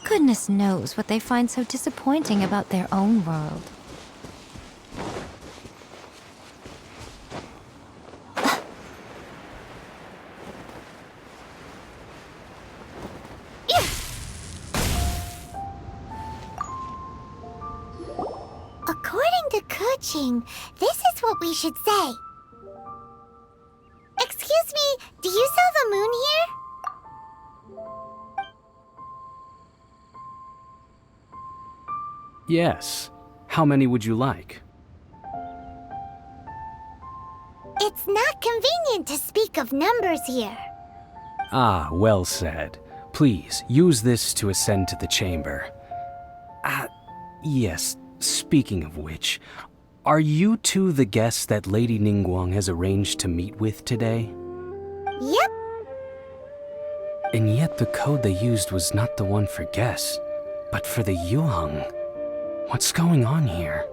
Goodness knows what they find so disappointing about their own world. According to Keqing, this is what we should say. Excuse me, do you sell the moon here? Yes. How many would you like? It's not convenient to speak of numbers here. Ah, well said. Please, use this to ascend to the chamber. Yes, speaking of which, are you two the guests that Lady Ningguang has arranged to meet with today? Yep. And yet the code they used was not the one for guests, but for the Yuheng. What's going on here?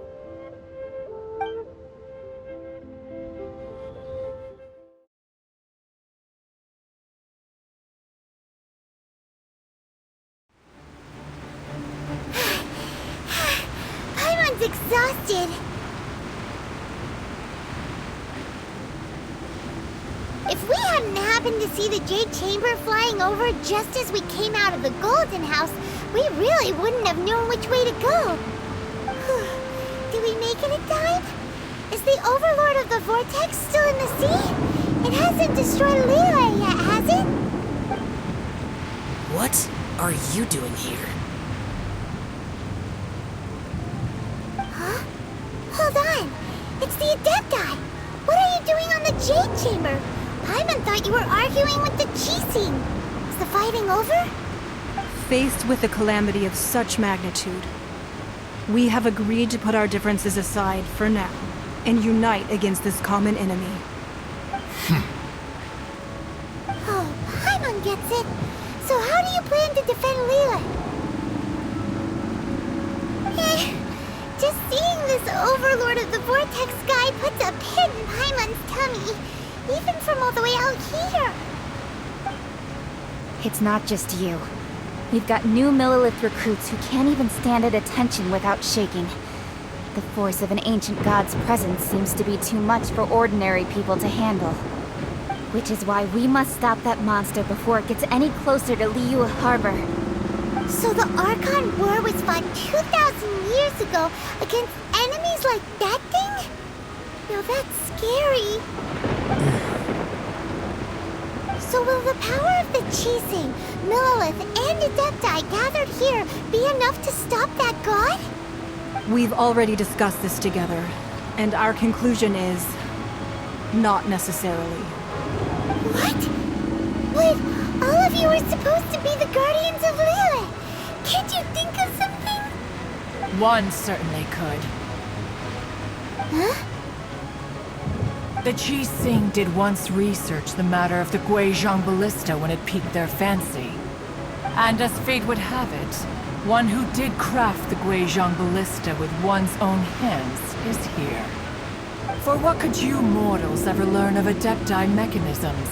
Paimon's exhausted. If we hadn't happened to see the Jade Chamber flying over just as we came out of the Golden House, we really wouldn't have known which way to go. Did we make it in time? Is the Overlord of the Vortex still in the sea? It hasn't destroyed Liyue yet, has it? What are you doing here? Huh? Hold on. It's the Adepti. What are you doing on the Jade Chamber? Paimon thought you were arguing with the Qixing. Is the fighting over? Faced with a calamity of such magnitude, we have agreed to put our differences aside for now and unite against this common enemy. Oh, Paimon gets it. So how do you plan to defend Liyue? Just seeing this Overlord of the Vortex guy puts a pin in Paimon's tummy, even from all the way out here. It's not just you. We've got new Millelith recruits who can't even stand at attention without shaking. The force of an ancient god's presence seems to be too much for ordinary people to handle. Which is why we must stop that monster before it gets any closer to Liyue Harbor. So the Archon War was fought 2,000 years ago against enemies like that thing? Now that's scary. So will the power of the Qixing, Millelith, and Adepti gathered here be enough to stop that god? We've already discussed this together, and our conclusion is not necessarily. What? But all of you are supposed to be the guardians of Liyue. Can't you think of something? One certainly could. Huh? The Qixing did once research the matter of the Guizhong Ballista when it piqued their fancy. And as fate would have it, one who did craft the Guizhong Ballista with one's own hands is here. For what could you mortals ever learn of Adepti mechanisms?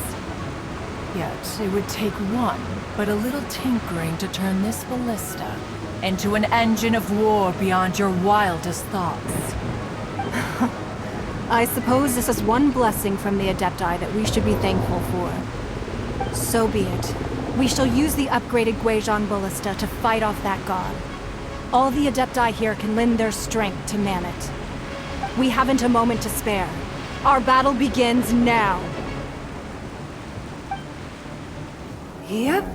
Yet, it would take one, but a little tinkering to turn this ballista into an engine of war beyond your wildest thoughts. I suppose this is one blessing from the Adepti that we should be thankful for. So be it. We shall use the upgraded Guizhong Ballista to fight off that god. All the Adepti here can lend their strength to man it. We haven't a moment to spare. Our battle begins now. Yep.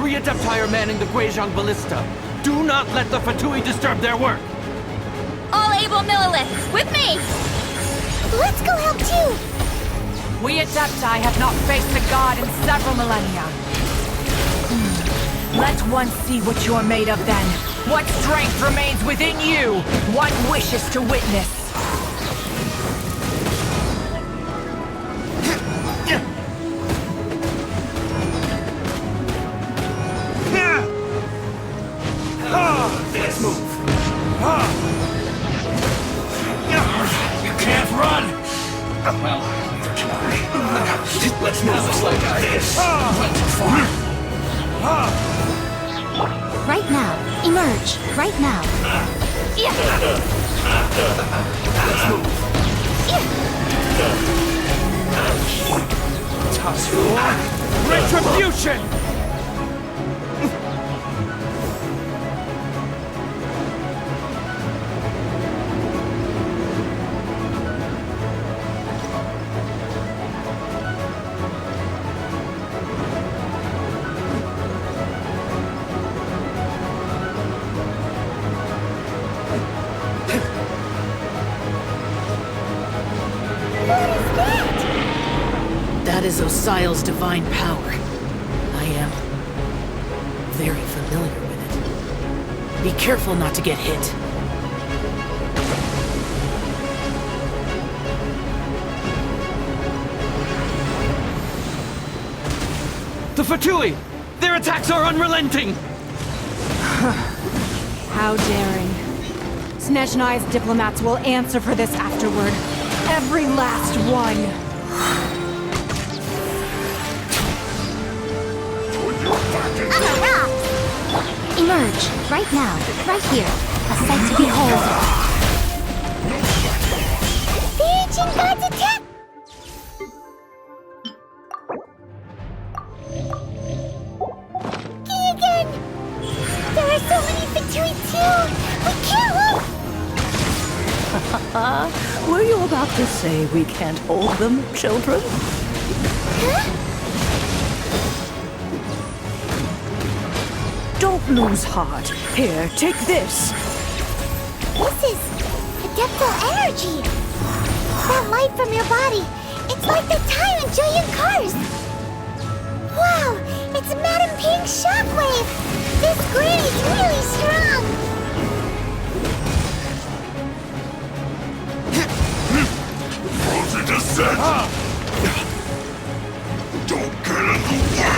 3 Adepti are manning the Guizhong Ballista. Do not let the Fatui disturb their work! All able Millilith, with me! Let's go help too! We Adepti have not faced the god in several millennia. Let one see what you're made of then. What strength remains within you? One wishes to witness. Let's move! You can't run! Well, neither can I. Let's move this like this. Went too far. Right now. Emerge. Right now. Let's move. Toss for retribution! That is Osial's divine power. I am very familiar with it. Be careful not to get hit. The Fatui! Their attacks are unrelenting! How daring. Snezhnai's diplomats will answer for this afterward. Every last one. Emerge. Right now. Right here. A sight to behold. The ancient gods attack! Again! There are so many Fatui too! We can't look! Were you about to say we can't hold them, children? Huh? Don't lose heart. Here, take this. This is Adeptal energy! That light from your body, it's like the time in Julian cars! Wow, it's Madame Ping's shockwave! This granny's really strong! Frozen descent! Don't get in the way!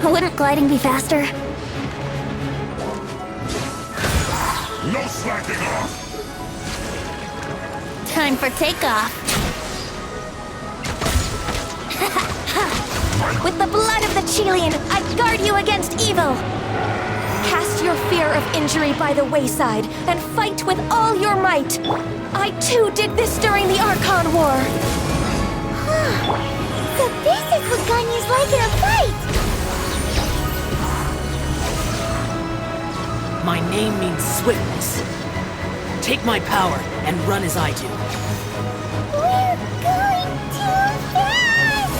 Wouldn't gliding be faster? No slacking off! Time for takeoff. With the blood of the Chelian, I guard you against evil! Cast your fear of injury by the wayside, and fight with all your might! I too did this during the Archon War! So this is what Ganya's like in a fight! My name means swiftness. Take my power and run as I do. We're going too fast!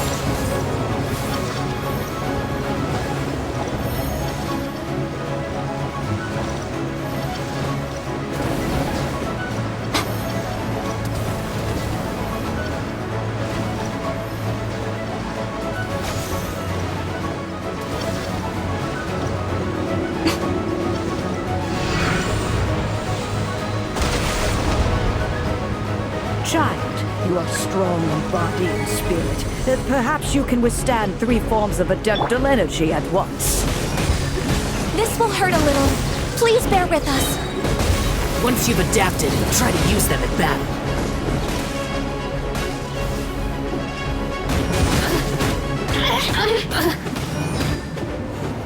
Child, you are strong in body and spirit. Perhaps you can withstand 3 forms of Adeptal energy at once. This will hurt a little. Please bear with us. Once you've adapted, try to use them in battle.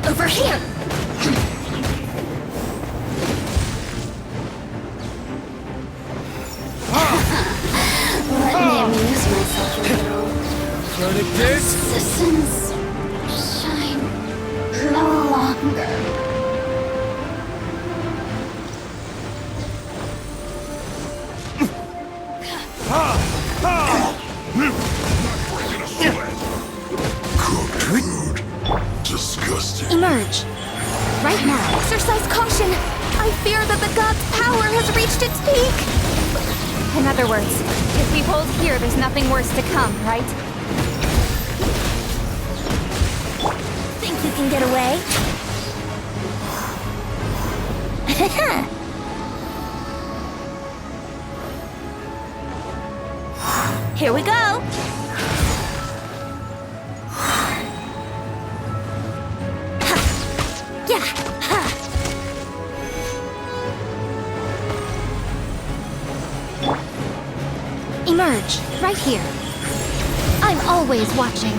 Over here! Let me amuse myself a little. Citizens shine no longer. Emerge. Right now. Exercise caution. I fear that the god's power has reached its peak. In other words, if we hold here, there's nothing worse to come, right? Think you can get away? Here we go! Emerge, right here. I'm always watching.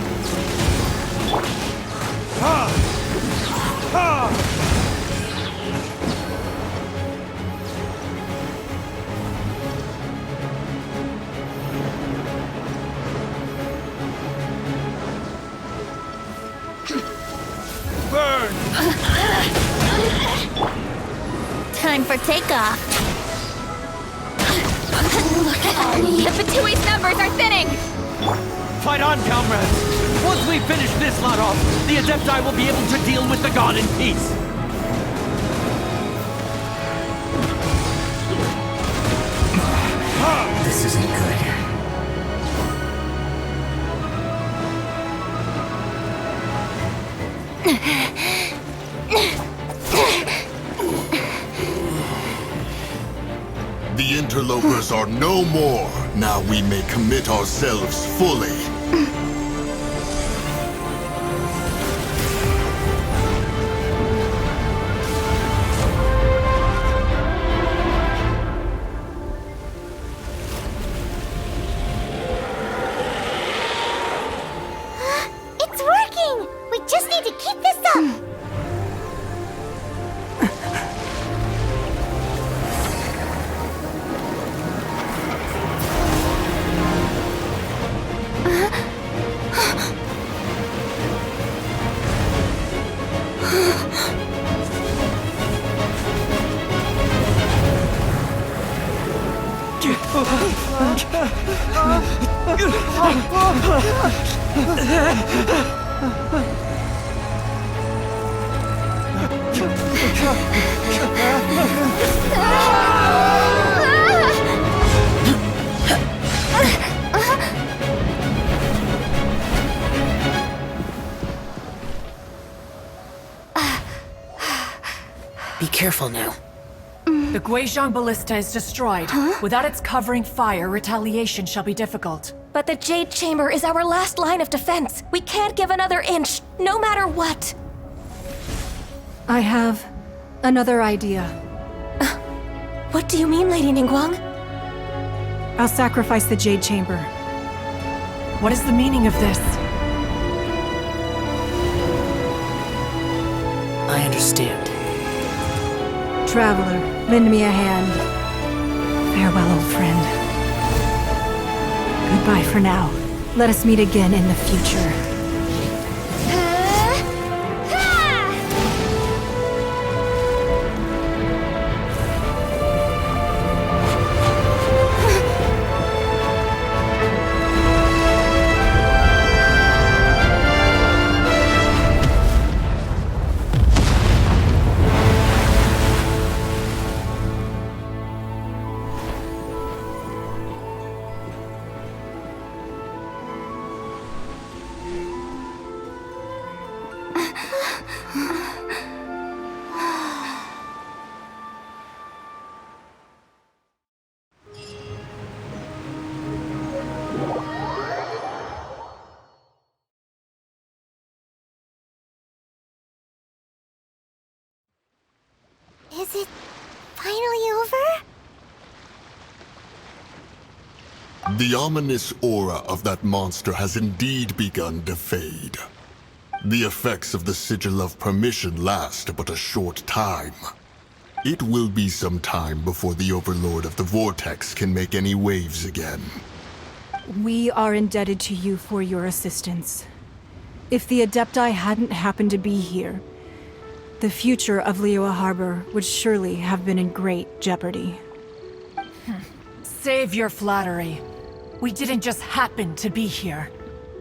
Burn! Time for takeoff. The Fatui's numbers are thinning! Fight on, comrades! Once we finish this lot off, the Adepti will be able to deal with the god in peace! This isn't good. The interlopers are no more. Now we may commit ourselves fully. It's working! We just need to keep this up! Be careful now. The Guizhong Ballista is destroyed. Without its covering fire, retaliation shall be difficult. But the Jade Chamber is our last line of defense. We can't give another inch, no matter what. I have another idea. What do you mean, Lady Ningguang? I'll sacrifice the Jade Chamber. What is the meaning of this? I understand. Traveler, lend me a hand. Farewell, old friend. Goodbye for now. Let us meet again in the future. Is it finally over? The ominous aura of that monster has indeed begun to fade. The effects of the Sigil of Permission last but a short time. It will be some time before the Overlord of the Vortex can make any waves again. We are indebted to you for your assistance. If the Adepti hadn't happened to be here, the future of Liyue Harbor would surely have been in great jeopardy. Save your flattery. We didn't just happen to be here.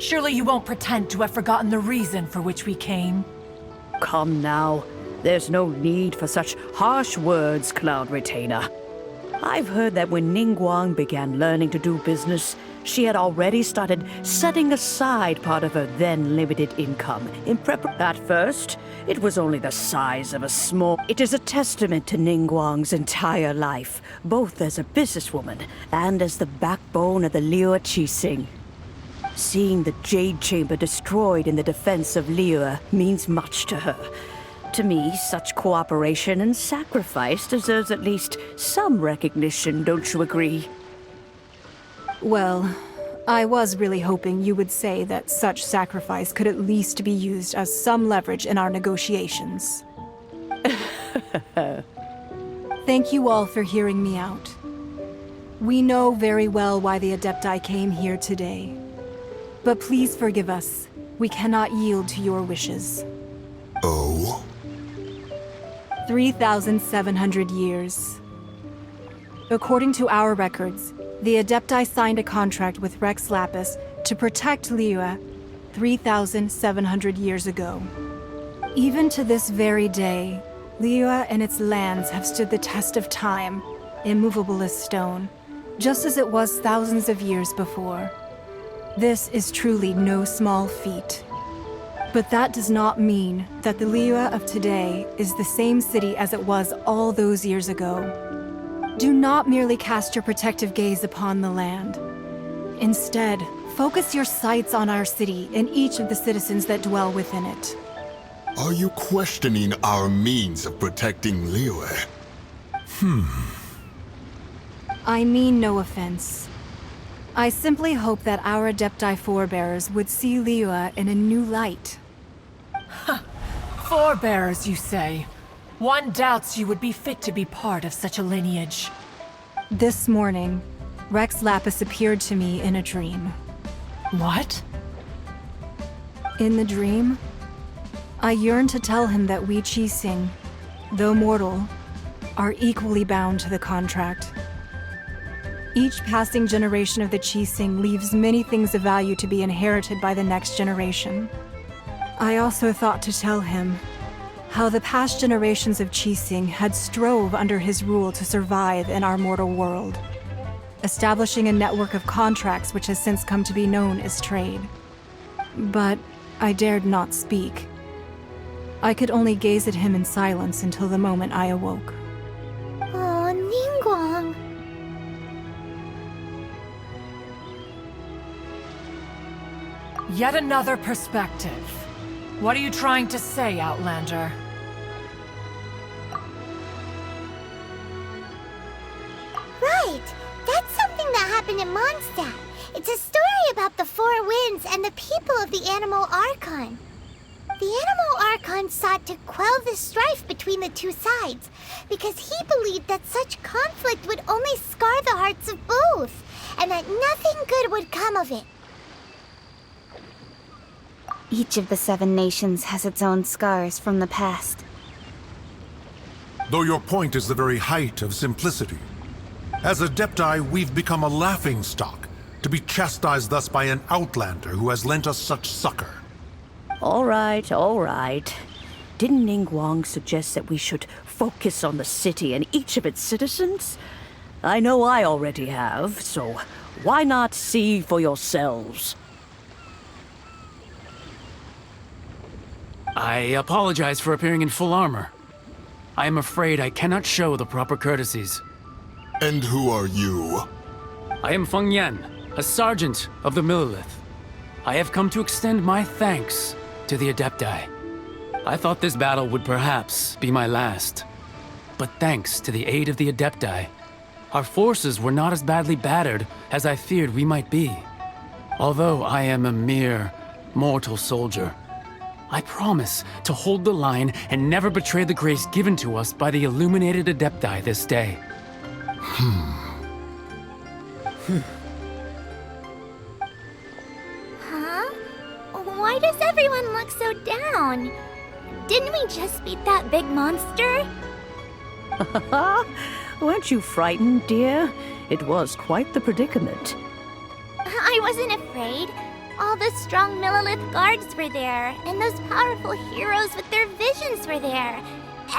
Surely you won't pretend to have forgotten the reason for which we came. come now. There's no need for such harsh words, Cloud Retainer. I've heard that when Ningguang began learning to do business, she had already started setting aside part of her then limited income in At first, it was only the size of a small... It is a testament to Ningguang's entire life, both as a businesswoman and as the backbone of the Liyue Qixing. Seeing the Jade Chamber destroyed in the defense of Liyue means much to her. To me, such cooperation and sacrifice deserves at least some recognition, don't you agree? Well, I was really hoping you would say that such sacrifice could at least be used as some leverage in our negotiations. Thank you all for hearing me out. We know very well why the Adepti came here today. But please forgive us. We cannot yield to your wishes. Oh? 3,700 years. According to our records, the Adepti signed a contract with Rex Lapis to protect Liyue 3,700 years ago. Even to this very day, Liyue and its lands have stood the test of time, immovable as stone, just as it was thousands of years before. This is truly no small feat. But that does not mean that the Liyue of today is the same city as it was all those years ago. Do not merely cast your protective gaze upon the land. Instead, focus your sights on our city and each of the citizens that dwell within it. Are you questioning our means of protecting Liyue? I mean no offense. I simply hope that our Adepti forebears would see Liyue in a new light. Forebearers, you say? One doubts you would be fit to be part of such a lineage. This morning, Rex Lapis appeared to me in a dream. What? In the dream, I yearned to tell him that we Qixing, though mortal, are equally bound to the contract. Each passing generation of the Qixing leaves many things of value to be inherited by the next generation. I also thought to tell him how the past generations of Qixing had strove under his rule to survive in our mortal world, establishing a network of contracts which has since come to be known as trade. But I dared not speak. I could only gaze at him in silence until the moment I awoke. Oh, Ningguang. Yet another perspective. What are you trying to say, Outlander? Right! That's something that happened in Mondstadt. It's a story about the Four Winds and the people of the Animal Archon. The Animal Archon sought to quell the strife between the two sides, because he believed that such conflict would only scar the hearts of both, and that nothing good would come of it. Each of the 7 nations has its own scars from the past. Though your point is the very height of simplicity. As Adepti, we've become a laughingstock, to be chastised thus by an outlander who has lent us such succor. All right, all right. Didn't Ningguang suggest that we should focus on the city and each of its citizens? I know I already have, so why not see for yourselves? I apologize for appearing in full armor. I am afraid I cannot show the proper courtesies. And who are you? I am Feng Yan, a sergeant of the Millelith. I have come to extend my thanks to the Adepti. I thought this battle would perhaps be my last. But thanks to the aid of the Adepti, our forces were not as badly battered as I feared we might be. Although I am a mere mortal soldier, I promise to hold the line and never betray the grace given to us by the illuminated Adepti this day. Huh? Why does everyone look so down? Didn't we just beat that big monster? Weren't you frightened, dear? It was quite the predicament. I wasn't afraid. All the strong Millelith guards were there, and those powerful heroes with their visions were there.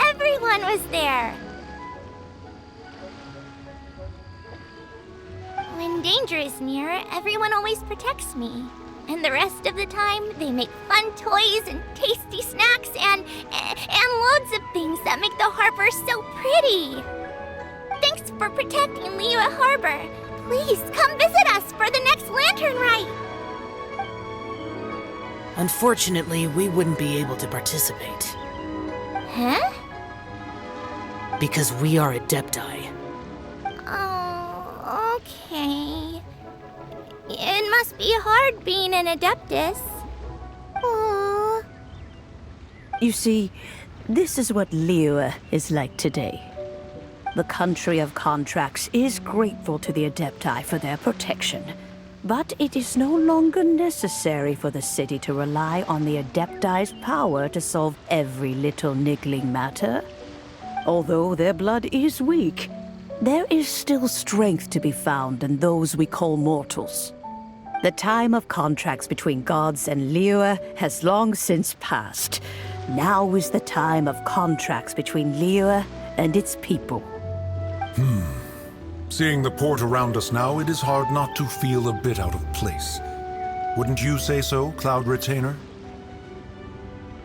Everyone was there. When danger is near, everyone always protects me. And the rest of the time, they make fun toys and tasty snacks and loads of things that make the harbor so pretty. Thanks for protecting Liyue Harbor. Please come visit us for the next lantern rite. Unfortunately, we wouldn't be able to participate. Huh? Because we are Adepti. Oh, okay. It must be hard being an Adeptus. Oh. You see, this is what Liyue is like today. The country of contracts is grateful to the Adepti for their protection. But it is no longer necessary for the city to rely on the Adepti's power to solve every little niggling matter. Although their blood is weak, there is still strength to be found in those we call mortals. The time of contracts between gods and Liyue has long since passed. Now is the time of contracts between Liyue and its people. Seeing the port around us now, it is hard not to feel a bit out of place. Wouldn't you say so, Cloud Retainer?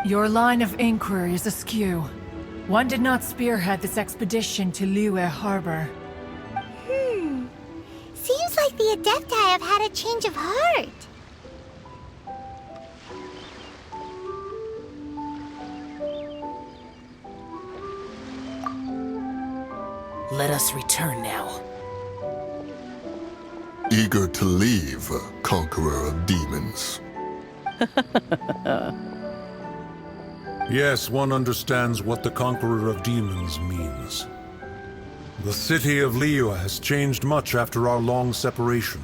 Your line of inquiry is askew. One did not spearhead this expedition to Liyue Harbor. Seems like the Adepti have had a change of heart. Let us return now. Eager to leave, conqueror of demons. Yes, one understands what the Conqueror of Demons means. The city of Liyue has changed much after our long separation.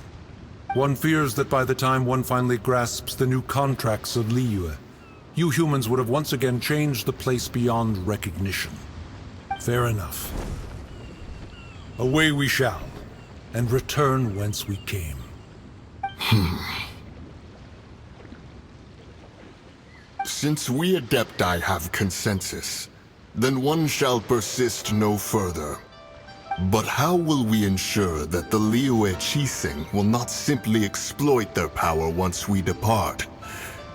One fears that by the time one finally grasps the new contracts of Liyue, you humans would have once again changed the place beyond recognition. Fair enough. Away we shall, and return whence we came. Since we Adepti have consensus, then one shall persist no further. But how will we ensure that the Liyue Qixing will not simply exploit their power once we depart?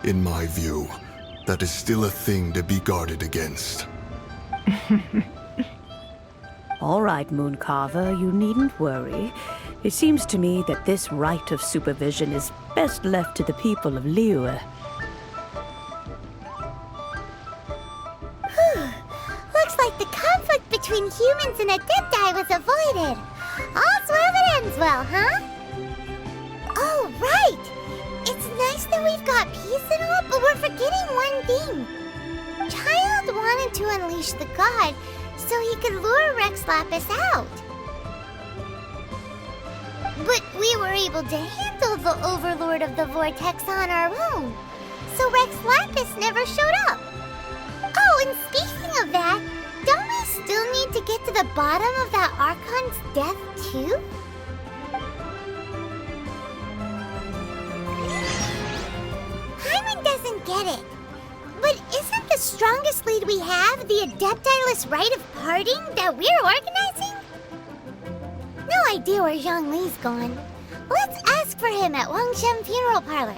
In my view, that is still a thing to be guarded against. All right, Mooncarver, you needn't worry. It seems to me that this right of supervision is best left to the people of Liyue. Looks like the conflict between humans and Adepti was avoided. All's well that ends well, huh? Oh, right! It's nice that we've got peace and all, but we're forgetting one thing. Child wanted to unleash the god so he could lure Rex Lapis out. But we were able to handle the Overlord of the Vortex on our own, so Rex Lapis never showed up. Oh, and speaking of that, don't we still need to get to the bottom of that Archon's death, too? Hyman doesn't get it. But isn't the strongest lead we have the Adepti-less rite of parting that we're organizing? No idea where Zhongli's gone. Let's ask for him at Wangshen Funeral Parlor.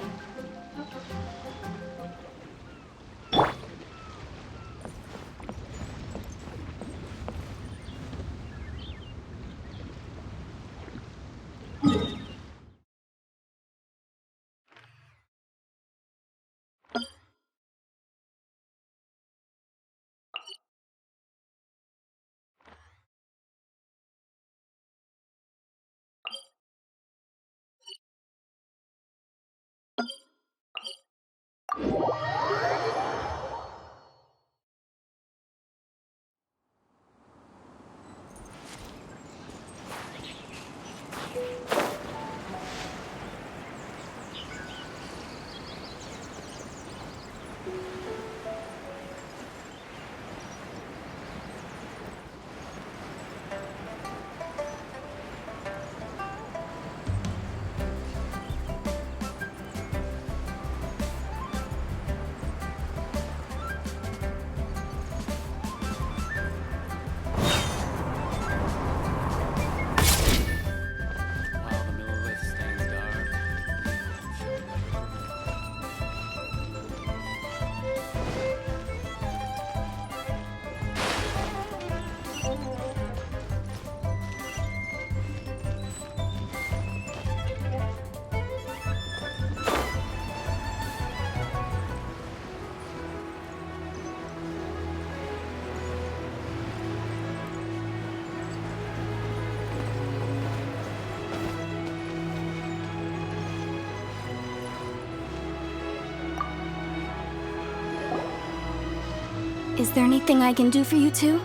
Is there anything I can do for you two?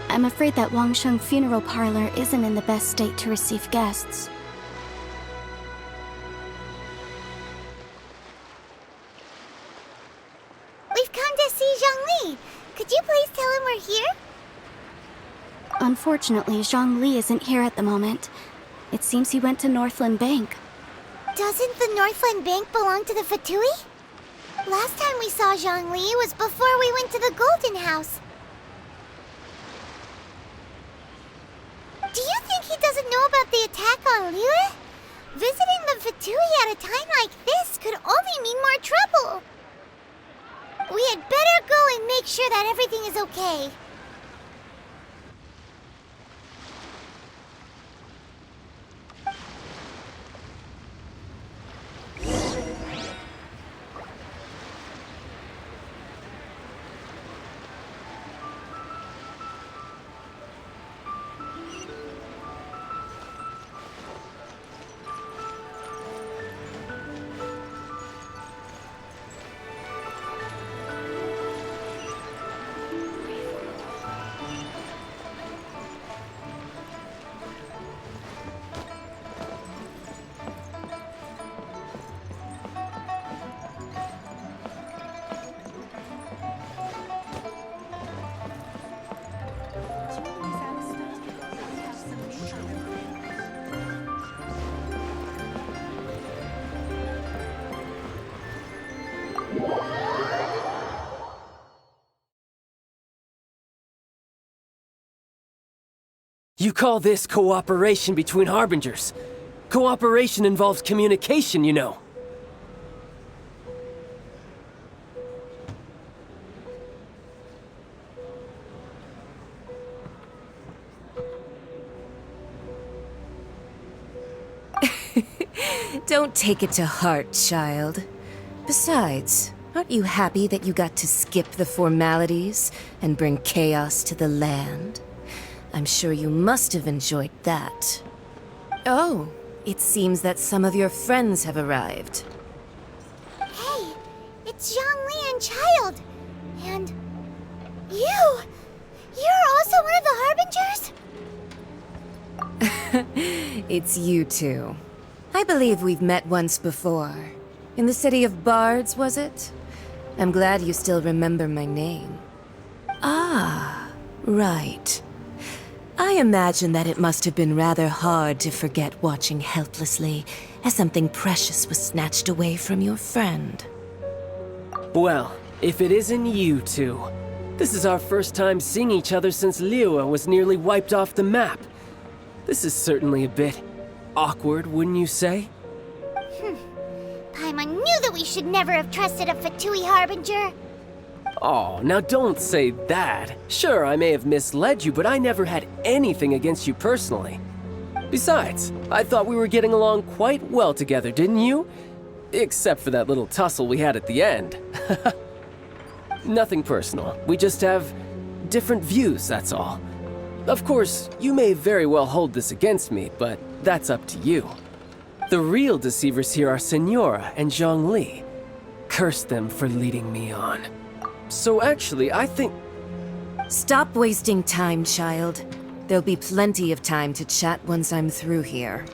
I'm afraid that Wangsheng Funeral Parlor isn't in the best state to receive guests. We've come to see Zhongli. Could you please tell him we're here? Unfortunately, Zhongli isn't here at the moment. It seems he went to Northland Bank. Doesn't the Northland Bank belong to the Fatui? Last time we saw Zhongli was before we went to the Golden House. Do you think he doesn't know about the attack on Liyue? Visiting the Fatui at a time like this could only mean more trouble. We had better go and make sure that everything is okay. You call this cooperation between Harbingers? Cooperation involves communication, you know. Don't take it to heart, child. Besides, aren't you happy that you got to skip the formalities and bring chaos to the land? I'm sure you must have enjoyed that. Oh, it seems that some of your friends have arrived. Hey, it's Zhongli and Child. And you! You're also one of the Harbingers? It's you two. I believe we've met once before. In the city of Bards, was it? I'm glad you still remember my name. Ah, right. I imagine that it must have been rather hard to forget watching helplessly as something precious was snatched away from your friend. Well, if it isn't you two. This is our first time seeing each other since Liyue was nearly wiped off the map. This is certainly a bit awkward, wouldn't you say? Paimon knew that we should never have trusted a Fatui Harbinger. Oh, now don't say that. Sure, I may have misled you, but I never had anything against you personally. Besides, I thought we were getting along quite well together, didn't you? Except for that little tussle we had at the end. Nothing personal. We just have different views, that's all. Of course, you may very well hold this against me, but that's up to you. The real deceivers here are Signora and Zhongli. Curse them for leading me on. So actually, I think... Stop wasting time, child. There'll be plenty of time to chat once I'm through here.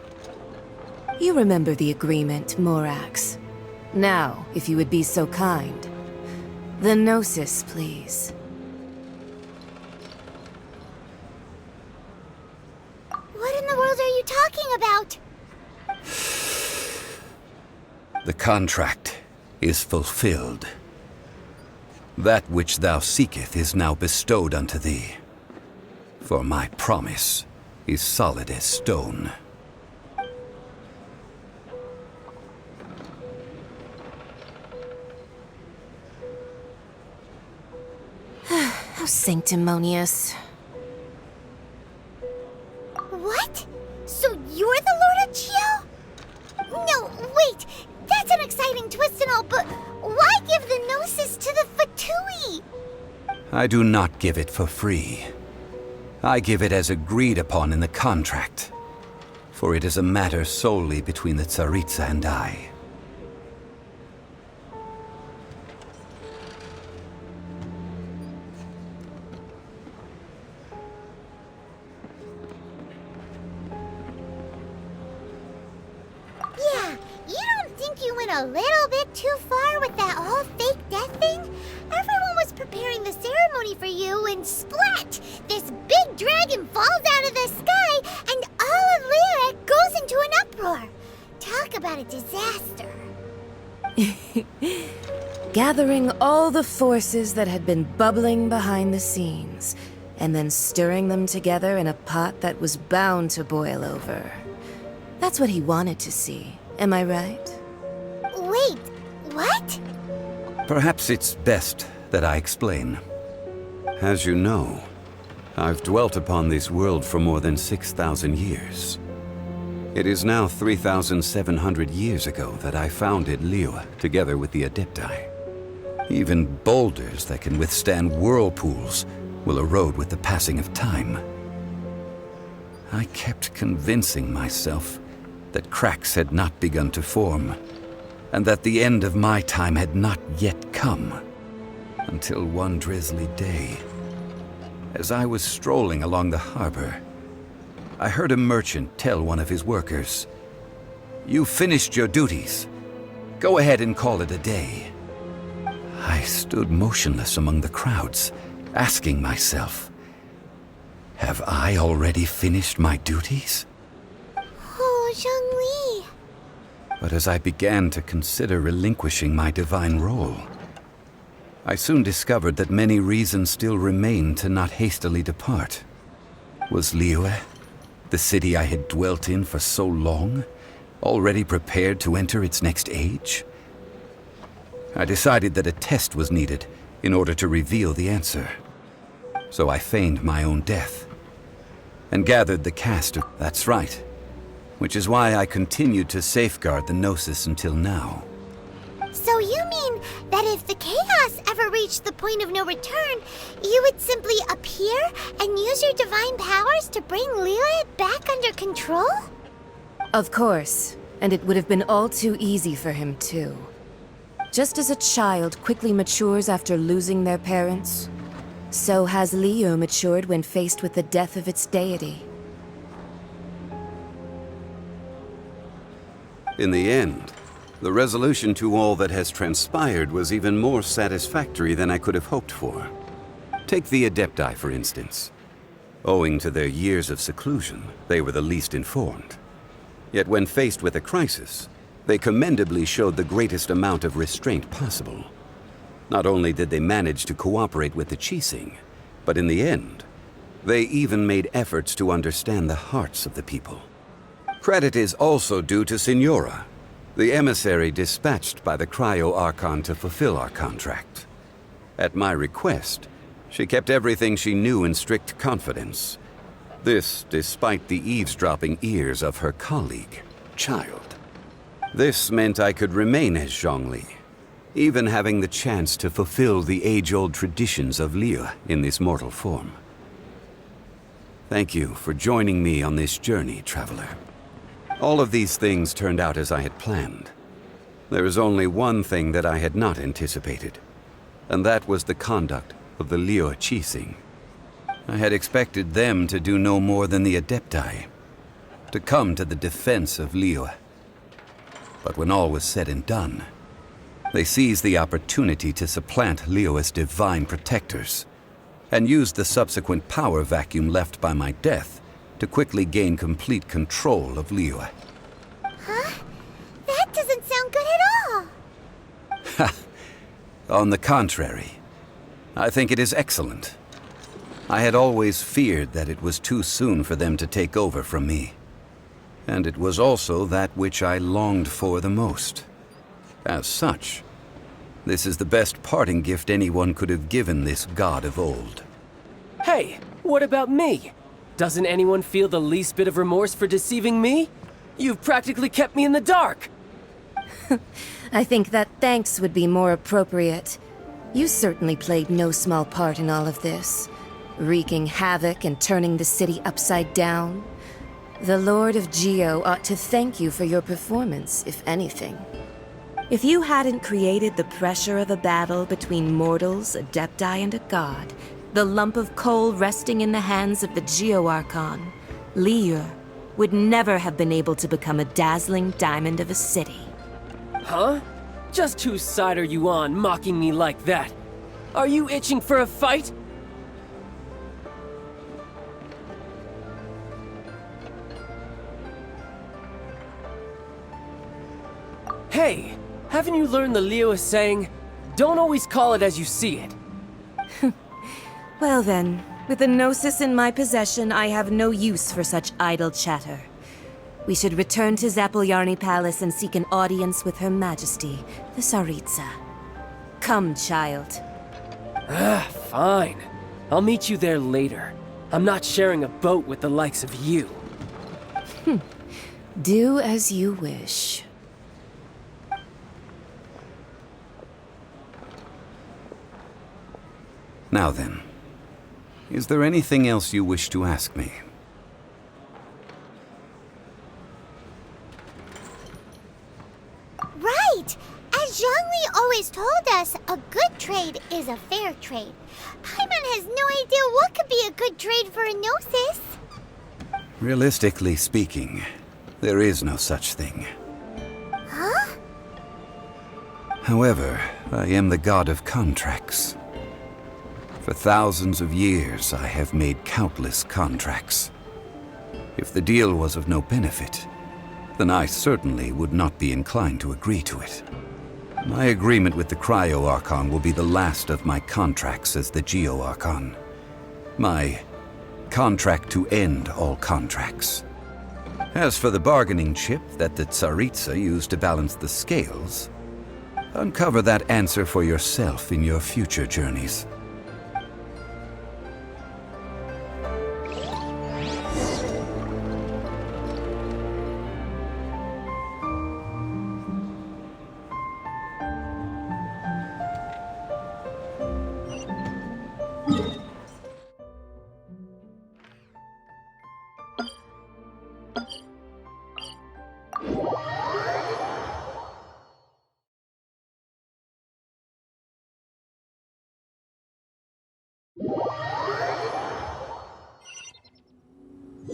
You remember the agreement, Morax. Now, if you would be so kind. The Gnosis, please. What in the world are you talking about? The contract is fulfilled. That which thou seeketh is now bestowed unto thee. For my promise is solid as stone. How sanctimonious. What? So you're the Lord of Chiao? No, wait! That's an exciting twist and all, but why give the Gnosis to the Fatui? I do not give it for free. I give it as agreed upon in the contract. For it is a matter solely between the Tsaritsa and I. a little bit too far with that whole fake death thing? Everyone was preparing the ceremony for you, and splat! This big dragon falls out of the sky, and all of Liyue goes into an uproar. Talk about a disaster. Gathering all the forces that had been bubbling behind the scenes, and then stirring them together in a pot that was bound to boil over. That's what he wanted to see, am I right? Wait, what? Perhaps it's best that I explain. As you know, I've dwelt upon this world for more than 6,000 years. It is now 3,700 years ago that I founded Liyue together with the Adepti. Even boulders that can withstand whirlpools will erode with the passing of time. I kept convincing myself that cracks had not begun to form, and that the end of my time had not yet come. Until one drizzly day, as I was strolling along the harbor, I heard a merchant tell one of his workers, "You finished your duties. Go ahead and call it a day." I stood motionless among the crowds, asking myself, have I already finished my duties? Oh, Zhongli. But as I began to consider relinquishing my divine role, I soon discovered that many reasons still remained to not hastily depart. Was Liyue, the city I had dwelt in for so long, already prepared to enter its next age? I decided that a test was needed in order to reveal the answer. So I feigned my own death, and gathered the cast of... That's right. Which is why I continued to safeguard the Gnosis until now. So you mean that if the chaos ever reached the point of no return, you would simply appear and use your divine powers to bring Liyue back under control? Of course, and it would have been all too easy for him too. Just as a child quickly matures after losing their parents, so has Liyue matured when faced with the death of its deity. In the end, the resolution to all that has transpired was even more satisfactory than I could have hoped for. Take the Adepti, for instance. Owing to their years of seclusion, they were the least informed. Yet when faced with a crisis, they commendably showed the greatest amount of restraint possible. Not only did they manage to cooperate with the Qixing, but in the end, they even made efforts to understand the hearts of the people. Credit is also due to Signora, the emissary dispatched by the Cryo Archon to fulfill our contract. At my request, she kept everything she knew in strict confidence. This despite the eavesdropping ears of her colleague, Childe. This meant I could remain as Zhongli, even having the chance to fulfill the age-old traditions of Liyue in this mortal form. Thank you for joining me on this journey, traveler. All of these things turned out as I had planned. There is only one thing that I had not anticipated, and that was the conduct of the Liyue Qixing. I had expected them to do no more than the Adepti, to come to the defense of Liyue. But when all was said and done, they seized the opportunity to supplant Liyue's divine protectors, and used the subsequent power vacuum left by my death to quickly gain complete control of Liyue. Huh? That doesn't sound good at all! Ha! On the contrary, I think it is excellent. I had always feared that it was too soon for them to take over from me. And it was also that which I longed for the most. As such, this is the best parting gift anyone could have given this god of old. Hey, what about me? Doesn't anyone feel the least bit of remorse for deceiving me? You've practically kept me in the dark! I think that thanks would be more appropriate. You certainly played no small part in all of this, wreaking havoc and turning the city upside down. The Lord of Geo ought to thank you for your performance, if anything. If you hadn't created the pressure of a battle between mortals, Adepti, and a god, the lump of coal resting in the hands of the Geo Archon, Liyue would never have been able to become a dazzling diamond of a city. Huh? Just whose side are you on, mocking me like that? Are you itching for a fight? Hey, haven't you learned the Liyue saying, don't always call it as you see it? Well then, with the Gnosis in my possession, I have no use for such idle chatter. We should return to Zapoljarny Palace and seek an audience with Her Majesty, the Tsaritsa. Come, child. Fine. I'll meet you there later. I'm not sharing a boat with the likes of you. Do as you wish. Now then, is there anything else you wish to ask me? Right! As Zhongli always told us, a good trade is a fair trade. Paimon has no idea what could be a good trade for a Gnosis. Realistically speaking, there is no such thing. Huh? However, I am the god of contracts. For thousands of years, I have made countless contracts. If the deal was of no benefit, then I certainly would not be inclined to agree to it. My agreement with the Cryo Archon will be the last of my contracts as the Geo Archon. My contract to end all contracts. As for the bargaining chip that the Tsaritsa used to balance the scales, uncover that answer for yourself in your future journeys.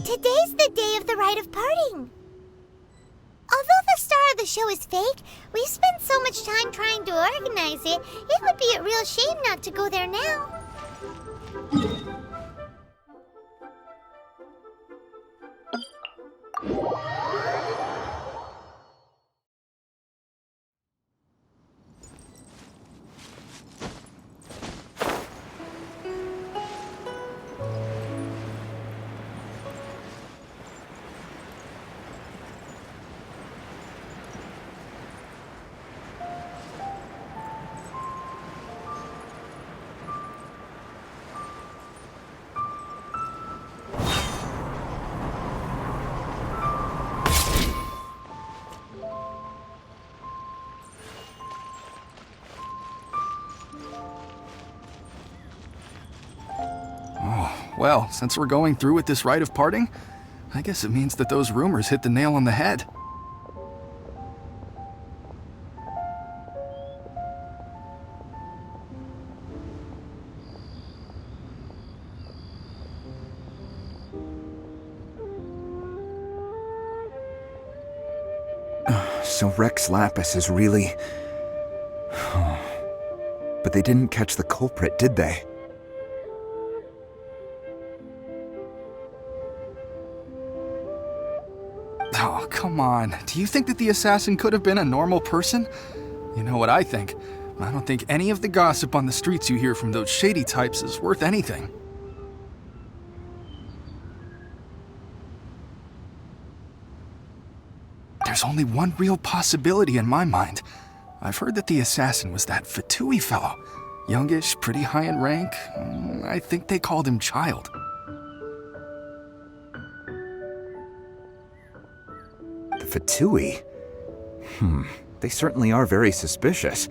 Today's the day of the rite of parting. Although the star of the show is fake, we spent so much time trying to organize it, it would be a real shame not to go there now. Well, since we're going through with this rite of parting, I guess it means that those rumors hit the nail on the head. So Rex Lapis is really... But they didn't catch the culprit, did they? Oh, come on. Do you think that the assassin could have been a normal person? You know what I think. I don't think any of the gossip on the streets you hear from those shady types is worth anything. There's only one real possibility in my mind. I've heard that the assassin was that Fatui fellow. Youngish, pretty high in rank. I think they called him Child. The Fatui? They certainly are very suspicious.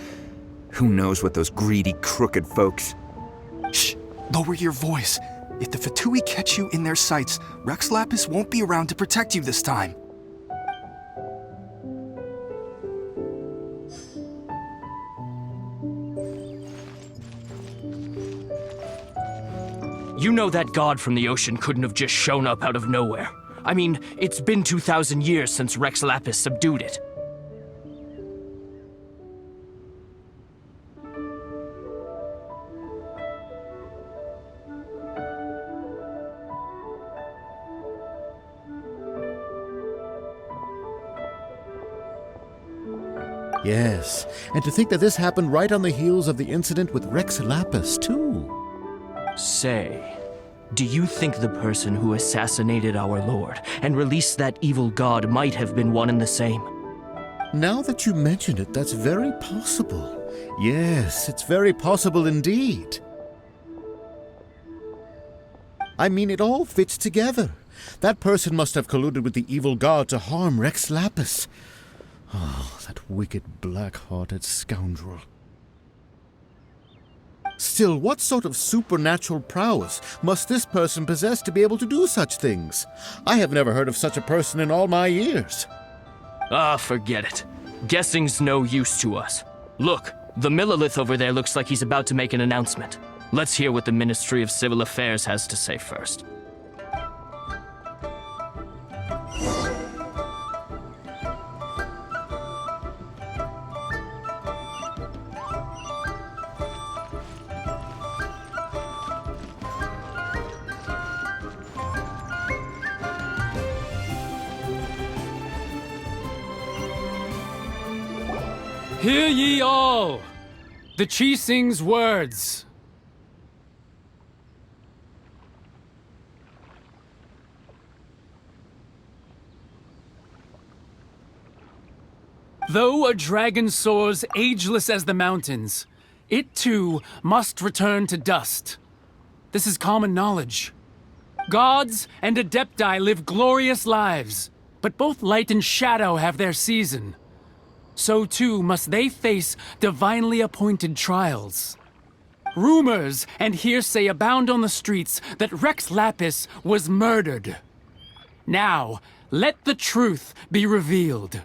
Who knows what those greedy, crooked folks... Shh! Lower your voice. If the Fatui catch you in their sights, Rex Lapis won't be around to protect you this time. You know that god from the ocean couldn't have just shown up out of nowhere. I mean, it's been 2,000 years since Rex Lapis subdued it. Yes, and to think that this happened right on the heels of the incident with Rex Lapis, too. Say, do you think the person who assassinated our lord and released that evil god might have been one and the same? Now that you mention it, that's very possible. Yes, it's very possible indeed. I mean, it all fits together. That person must have colluded with the evil god to harm Rex Lapis. Oh, that wicked, black-hearted scoundrel. Still, what sort of supernatural prowess must this person possess to be able to do such things? I have never heard of such a person in all my years. Ah, forget it. Guessing's no use to us. Look, the Millelith over there looks like he's about to make an announcement. Let's hear what the Ministry of Civil Affairs has to say first. Hear ye all! The Qixing's words. Though a dragon soars ageless as the mountains, it too must return to dust. This is common knowledge. Gods and Adepti live glorious lives, but both light and shadow have their season. So too must they face divinely appointed trials. Rumors and hearsay abound on the streets that Rex Lapis was murdered. Now, let the truth be revealed.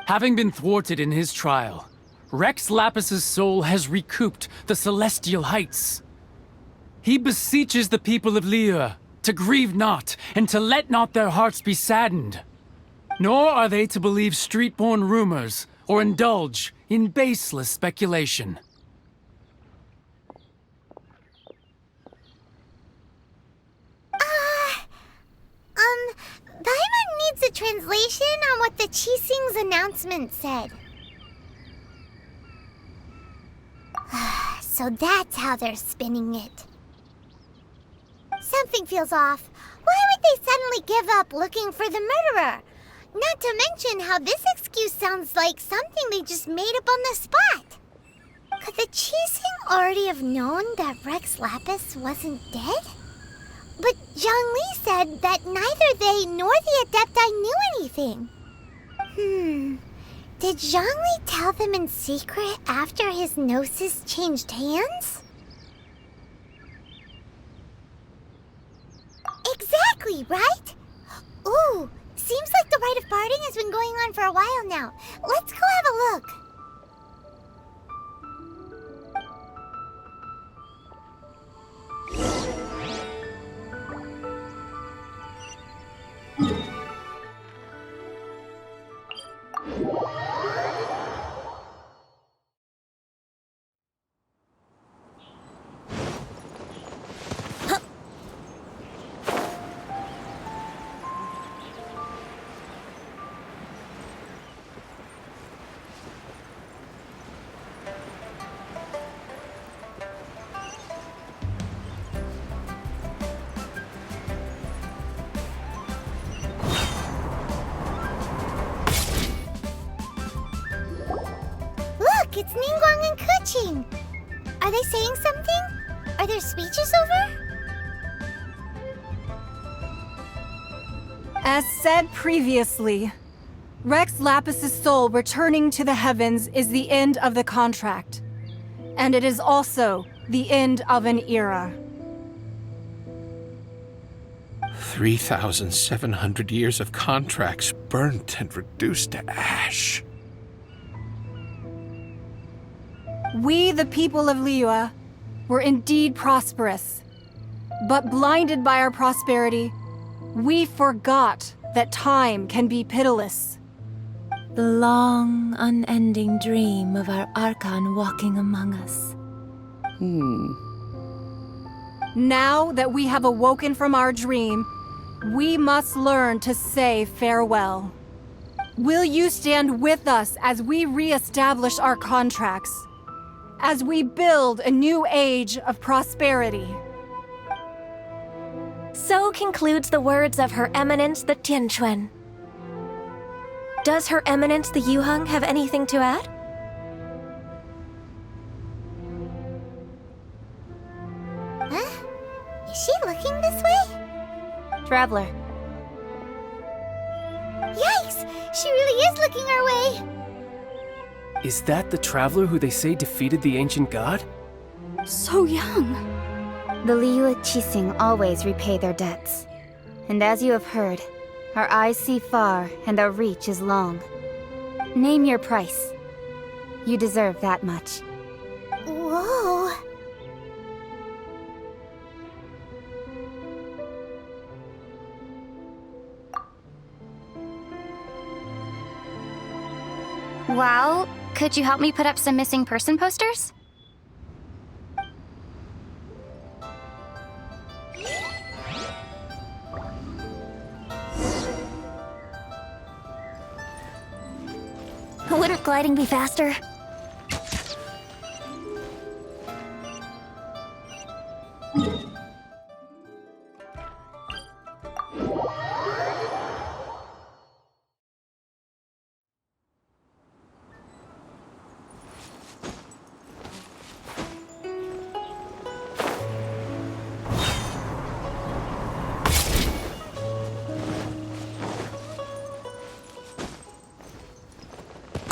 Having been thwarted in his trial, Rex Lapis's soul has recouped the celestial heights. He beseeches the people of Liyue to grieve not and to let not their hearts be saddened. Nor are they to believe street-born rumors or indulge in baseless speculation. Paimon needs a translation on what the Qixing's announcement said. So that's how they're spinning it. Something feels off. Why would they suddenly give up looking for the murderer? Not to mention how this excuse sounds like something they just made up on the spot. Could the Qixing already have known that Rex Lapis wasn't dead? But Zhongli said that neither they nor the Adepti knew anything. Did Zhongli tell them in secret after his gnosis changed hands? Exactly, right? Ooh, seems like the rite of parting has been going on for a while now. Let's go have a look. It's Ningguang and Keqing. Are they saying something? Are their speeches over? As said previously, Rex Lapis's soul returning to the heavens is the end of the contract. And it is also the end of an era. 3,700 years of contracts burnt and reduced to ash. We, the people of Liyue, were indeed prosperous. But blinded by our prosperity, we forgot that time can be pitiless. The long, unending dream of our Archon walking among us. Now that we have awoken from our dream, we must learn to say farewell. Will you stand with us as we re-establish our contracts? As we build a new age of prosperity? So concludes the words of Her Eminence the Tianquan. Does Her Eminence the Yuheng have anything to add? Huh? Is she looking this way? Traveler. Yikes! She really is looking our way! Is that the traveler who they say defeated the ancient god? So young. The Liyue Qixing always repay their debts. And as you have heard, our eyes see far and our reach is long. Name your price. You deserve that much. Whoa! Well, could you help me put up some missing person posters? Wouldn't gliding be faster?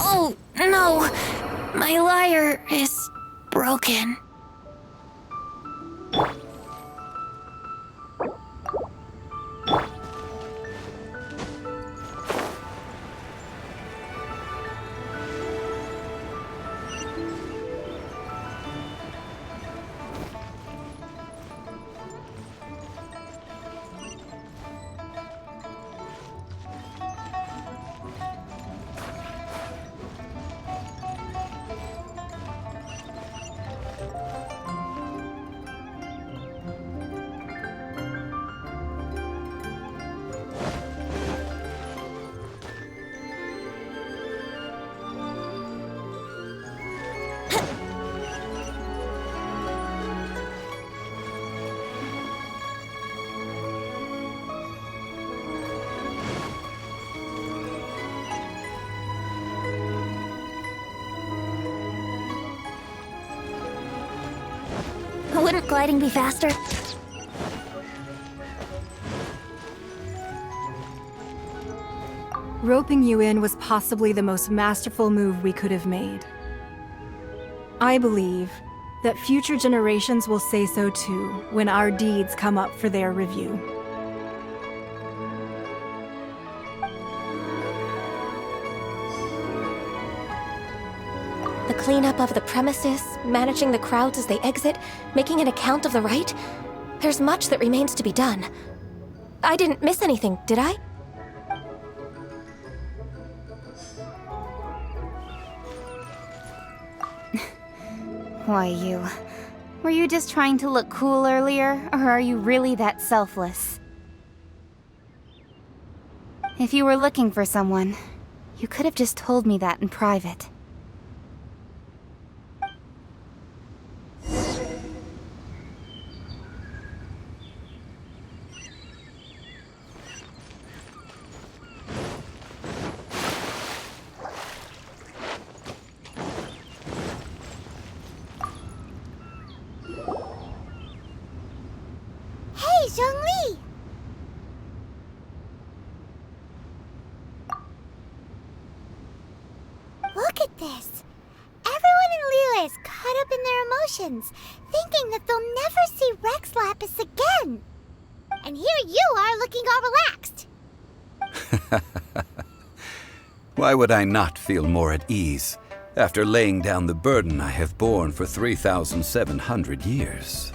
Oh, no! My lyre is broken. Wouldn't gliding be faster? Roping you in was possibly the most masterful move we could have made. I believe that future generations will say so too when our deeds come up for their review. The cleanup of the premises, managing the crowds as they exit, making an account of the rite. There's much that remains to be done. I didn't miss anything, did I? Why, you... Were you just trying to look cool earlier, or are you really that selfless? If you were looking for someone, you could have just told me that in private. Hey, Zhongli! Look at this! Everyone in Liyue is caught up in their emotions, thinking that they'll never see Rex Lapis again. And here you are looking all relaxed. Why would I not feel more at ease after laying down the burden I have borne for 3,700 years?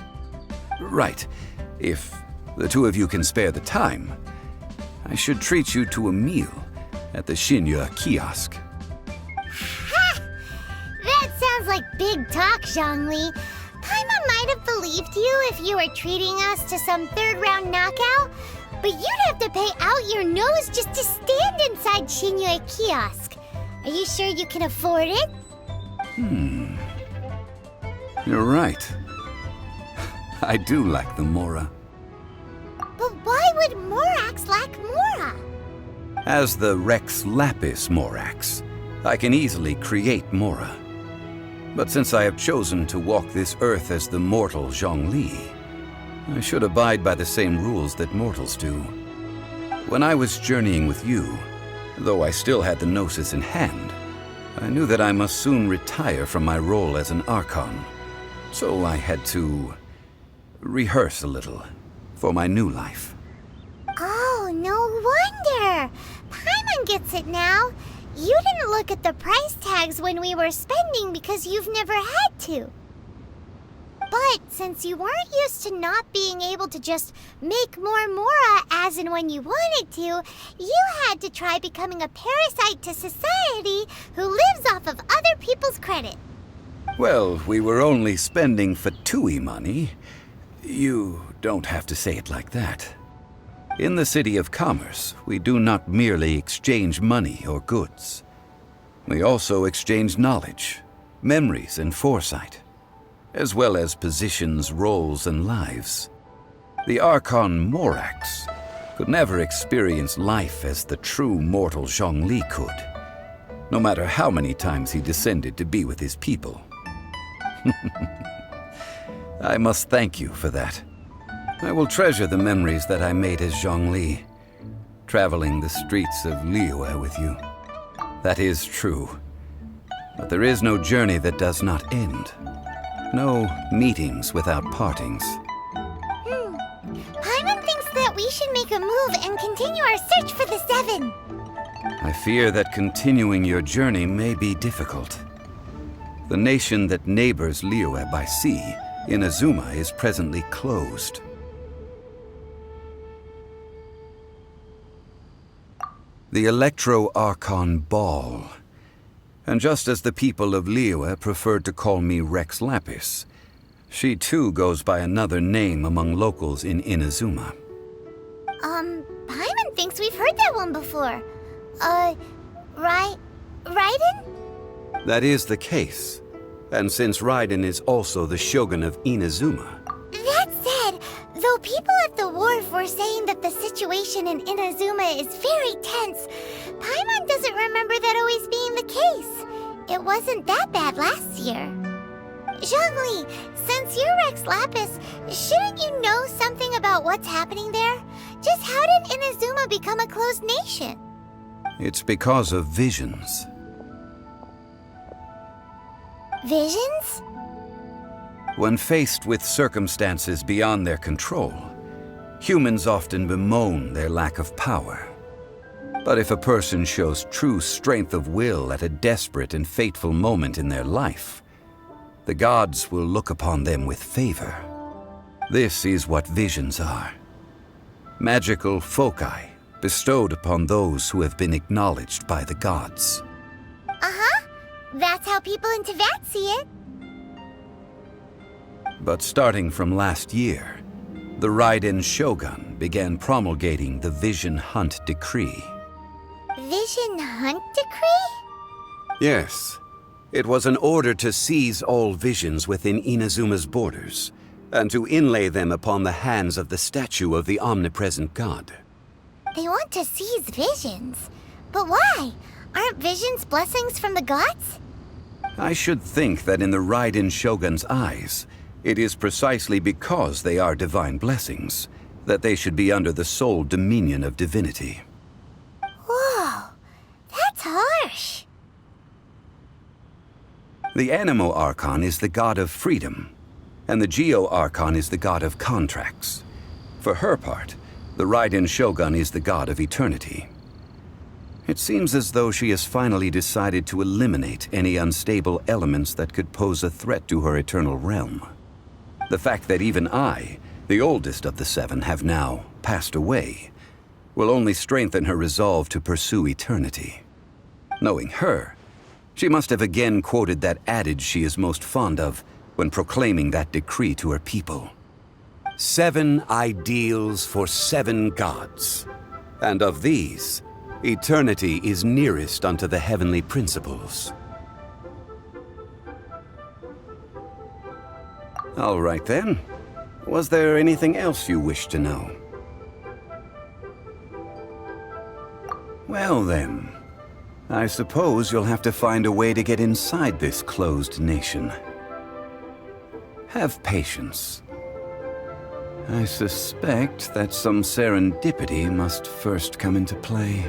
Right. If the two of you can spare the time, I should treat you to a meal at the Xinyue kiosk. Ha! That sounds like big talk, Zhongli. Paimon might have believed you if you were treating us to some third-round knockout, but you'd have to pay out your nose just to stand inside Shinyue Kiosk. Are you sure you can afford it? You're right. I do lack the Mora. But why would Morax lack Mora? As the Rex Lapis Morax, I can easily create Mora. But since I have chosen to walk this earth as the mortal Zhongli, I should abide by the same rules that mortals do. When I was journeying with you, though I still had the Gnosis in hand, I knew that I must soon retire from my role as an Archon. So I had to rehearse a little for my new life. Oh, no wonder! Paimon gets it now. You didn't look at the price tags when we were spending because you've never had to. But since you weren't used to not being able to just make more Mora as and when you wanted to, you had to try becoming a parasite to society who lives off of other people's credit. Well, we were only spending Fatui money. You don't have to say it like that. In the City of Commerce, we do not merely exchange money or goods. We also exchange knowledge, memories, and foresight, as well as positions, roles, and lives. The Archon Morax could never experience life as the true mortal Zhongli could, no matter how many times he descended to be with his people. I must thank you for that. I will treasure the memories that I made as Zhongli, traveling the streets of Liyue with you. That is true. But there is no journey that does not end. No meetings without partings. Paimon thinks that we should make a move and continue our search for the Seven. I fear that continuing your journey may be difficult. The nation that neighbors Liyue by sea, Inazuma, is presently closed. The Electro-Archon Ball. And just as the people of Liyue preferred to call me Rex Lapis, she too goes by another name among locals in Inazuma. Paimon thinks we've heard that one before. Raiden? That is the case. And since Raiden is also the Shogun of Inazuma, That said, though people at the wharf were saying that the situation in Inazuma is very tense, Paimon doesn't remember that always being the case. It wasn't that bad last year. Zhongli, since you're Rex Lapis, shouldn't you know something about what's happening there? Just how did Inazuma become a closed nation? it's because of visions. Visions? When faced with circumstances beyond their control, humans often bemoan their lack of power. But if a person shows true strength of will at a desperate and fateful moment in their life, the gods will look upon them with favor. This is what visions are. Magical foci bestowed upon those who have been acknowledged by the gods. Uh-huh. That's how people in Teyvat see it. But starting from last year, the Raiden Shogun began promulgating the Vision Hunt Decree. Vision Hunt Decree? Yes. It was an order to seize all visions within Inazuma's borders, and to inlay them upon the hands of the statue of the omnipresent god. They want to seize visions. But why? Aren't visions blessings from the gods? I should think that in the Raiden Shogun's eyes, it is precisely because they are divine blessings that they should be under the sole dominion of divinity. Whoa, that's harsh. The Anemo Archon is the god of freedom, and the Geo Archon is the god of contracts. For her part, the Raiden Shogun is the god of eternity. It seems as though she has finally decided to eliminate any unstable elements that could pose a threat to her eternal realm. The fact that even I, the oldest of the seven, have now passed away, will only strengthen her resolve to pursue eternity. Knowing her, she must have again quoted that adage she is most fond of when proclaiming that decree to her people. 7 ideals for 7 gods. And of these, eternity is nearest unto the heavenly principles. All right then. Was there anything else you wish to know? Well then, I suppose you'll have to find a way to get inside this closed nation. Have patience. I suspect that some serendipity must first come into play.